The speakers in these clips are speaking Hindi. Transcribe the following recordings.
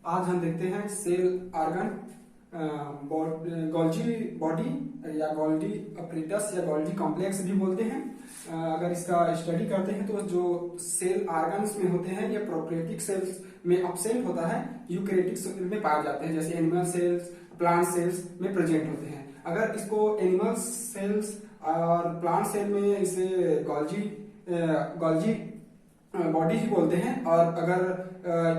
आज हम देखते हैं सेल ऑर्गन, गोल्जी बॉडी या गोल्जी अपरेटस या गोल्जी कॉम्प्लेक्स भी बोलते हैं। अगर इसका स्टडी करते हैं तो जो सेल ऑर्गन्स में होते हैं ये प्रोकैरियोटिक सेल्स में अपसेंट होता है, यूकैरियोटिक सेल में पाए जाते हैं, जैसे एनिमल सेल्स, प्लांट सेल्स में प्रेजेंट होते हैं। अगर इसको एनिमल सेल्स और प्लांट सेल में इसे गोल्जी बॉडी ही बोलते हैं, और अगर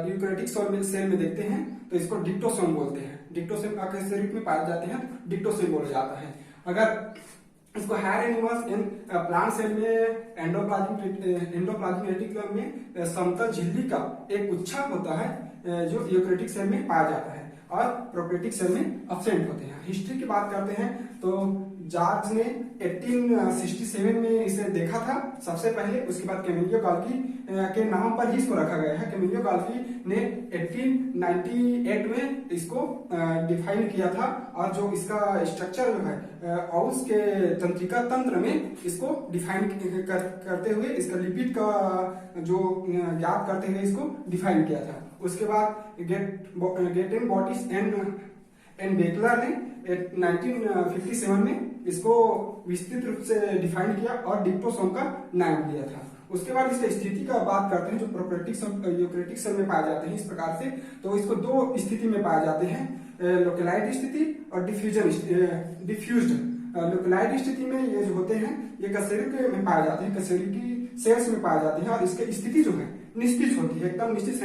यूकैरियोटिक सेल में देखते हैं तो इसको डिप्टोसोम बोलते हैं। डिप्टोसोम के रूप में पाए जाते हैं तो डिप्टोसोम बोला जाता है। अगर इसको higher animals in plant cell में एंडोप्लाज्मिक रेटिकुलम में समतल झिल्ली का एक गुच्छा होता है जो यूकैरियोटिक सेल में पाया जाता है और प्रोकैरियोटिक सेल में अब्सेंट होते हैं। हिस्ट्री की बात करते हैं तो जॉर्ज ने 1867 में इसे देखा था सबसे पहले। उसके बाद कैमिलियो गाल्की के नाम पर ही इसको रखा गया है। कैमिलियो गाल्की ने 1898 में इसको डिफाइन किया था, और जो इसका स्ट्रक्चर जो है औस के तंत्रिका तंत्र में इसको डिफाइन करते हुए, इसका लिपिड का जो ज्ञात करते हुए इसको डिफाइन किया था। उसके बाद गेटेन बॉडीज एंड बेकलर ने 1957 में इसको विस्तृत रूप से डिफाइन किया और डिप्टोसोम का नाम दिया था। उसके बाद इसकी स्थिति का बात करते हैं जो प्रोकैरियोटिक यूकैरियोटिक सेल में पाए जाते हैं इस प्रकार से। तो इसको दो स्थिति में पाए जाते हैं, लोकलाइज्ड स्थिति और डिफ्यूज्ड। लोकलाइज्ड स्थिति में ये जो होते हैं ये कशेरुकी में पाए जाते हैं, कशेरुकी सेल्स में पाए जाते हैं, और इसकी स्थिति जो है निश्चित होती है, एकदम निश्चित।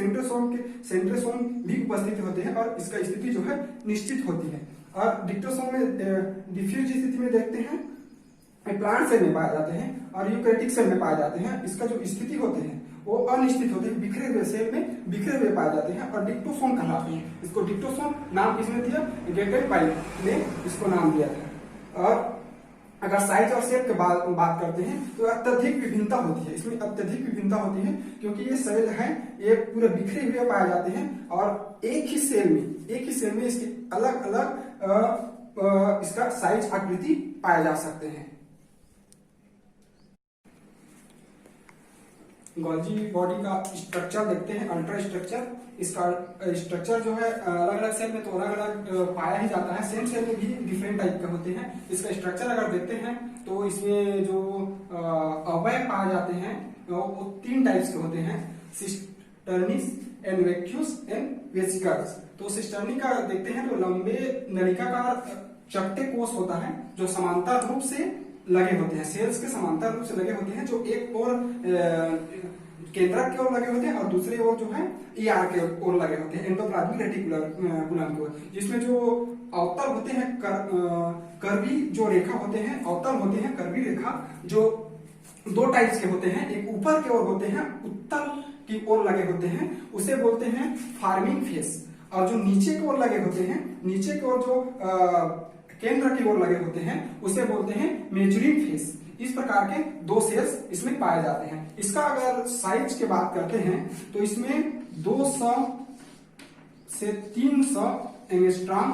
सेंट्रोसोम भी उपस्थित होते हैं और इसका स्थिति जो है निश्चित होती है। और डिप्टोसोम में डिफ्यूज स्थिति में देखते हैं प्लांट सेल में पाए जाते हैं और यूकैरियोटिक सेल में पाए जाते हैं। इसका जो स्थिति होते हैं वो अनिश्चित होते हैं, बिखरे हुए सेल में बिखरे हुए पाए जाते हैं और डिप्टोसोम कहलाते हैं। इसको डिप्टोसोम नाम किसने दिया? गेटेन पाइल ने इसको नाम दिया था। और अगर साइज और शेप के बात करते हैं तो अत्यधिक विभिन्नता होती है, इसमें अत्यधिक विभिन्नता होती है क्योंकि ये सेल है ये पूरे बिखरे हुए पाए जाते हैं और एक ही सेल में इसके अलग अलग इसका साइज आकृति पाए जा सकते हैं। गोल्जी बॉडी का स्ट्रक्चर देखते हैं, अल्ट्रा स्ट्रक्चर। इसका स्ट्रक्चर जो है अलग अलग सेल में तो अलग अलग पाया ही जाता है, सेम सेल में भी डिफरेंट टाइप के होते हैं। इसका स्ट्रक्चर अगर देखते हैं तो इसमें जो अवयव पाए जाते हैं वो तीन टाइप्स के होते हैं, सिस्टर्निस एंड वैक्यूल्स एंड वेसिकल्स। तो सिस्टर्नी का देखते हैं तो लंबे नलिकाकार चपटे कोष होता है जो समांतर रूप से लगे होते हैं, सेल्स के समांतर रूप से लगे होते हैं, जो एक और केंद्रक की ओर लगे होते हैं और दूसरे ओर जो है ईआर के ओर लगे होते हैं, एंडोप्लाज्मिक रेटिकुलम की ओर। जिसमें जो अवतल होते हैं कर्वी जो रेखा होते हैं, अवतल होते हैं कर्वी रेखा, जो दो टाइप्स के होते हैं। एक ऊपर की ओर होते हैं, उत्तल की ओर लगे होते हैं, उसे बोलते हैं फार्मिंग फेस। और जो नीचे की ओर लगे होते हैं, नीचे की ओर जो केंद्र की ओर लगे होते हैं उसे बोलते हैं मैच्योरिंग फेस। इस प्रकार के दो सेल्स इसमें पाए जाते हैं। इसका अगर साइज की बात करते हैं तो इसमें 200 से 300 एंगस्ट्रॉम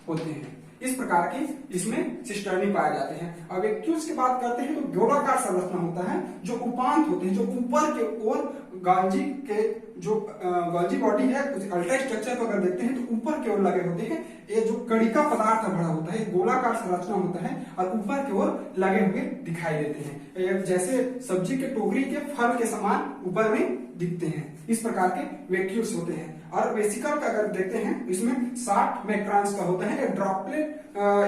होते हैं। इस प्रकार के इसमें सिस्टर्नी पाए जाते हैं। अब वैक्यूल्स की बात करते हैं तो गोलाकार संरचना होता है, जो उपांत होते हैं, जो ऊपर के ओर गोल्जी के जो गोल्जी बॉडी है उस अल्ट्रा स्ट्रक्चर को अगर देखते हैं तो ऊपर की ओर लगे होते हैं। ये जो कणिका पदार्थ भरा होता है, गोलाकार संरचना होता है और ऊपर की ओर लगे हुए दिखाई देते हैं, जैसे सब्जी के टोकरी के फल के समान ऊपर में दिखते हैं। इस प्रकार के वैक्यूल्स होते हैं। और वेसिकल का अगर देखते हैं इसमें 60 माइक्रॉन्स का होता है, एक ड्रॉपलेट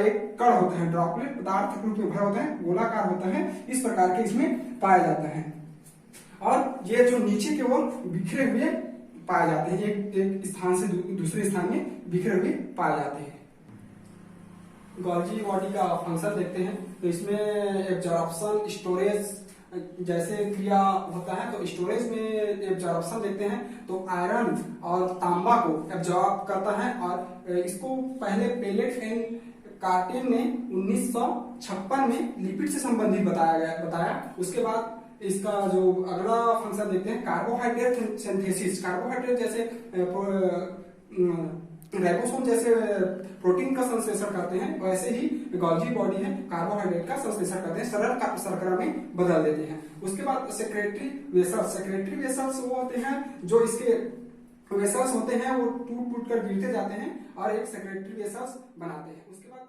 एक कण होता है, ड्रॉपलेट पदार्थ के रूप में भरा होता है, गोलाकार होता है। इस प्रकार के इसमें पाया जाता है। और ये जो नीचे की ओर बिखरे हुए पाए जाते हैं, एक स्थान से दूसरे स्थान में बिखरे हुए पाए जाते हैं। गोल्जी बॉडी का फंक्शन देखते हैं तो इसमें एब्जॉर्प्शन, स्टोरेज जैसे क्रिया होता है। तो स्टोरेज में एब्जॉर्प्शन देखते हैं तो आयरन और तांबा को एब्जॉर्ब करता है, और इसको पहले पेलेट एंड कार्टेन ने 1956 में लिपिड से संबंधित बताया। उसके बाद इसका जो अगला फंक्शन देखते हैं कार्बोहाइड्रेट सिंथेसिस। कार्बोहाइड्रेट जैसे राइबोसोम जैसे प्रोटीन का संश्लेषण करते हैं, वैसे ही गोल्जी बॉडी है कार्बोहाइड्रेट का संश्लेषण करते हैं, सरल शर्करा में बदल देते हैं। उसके बाद सेक्रेटरी वेसल्स वो होते हैं जो इसके वेसल्स होते हैं वो टूट टूट कर गिरते जाते हैं और एक सेक्रेटरी वेसल्स बनाते हैं। उसके बाद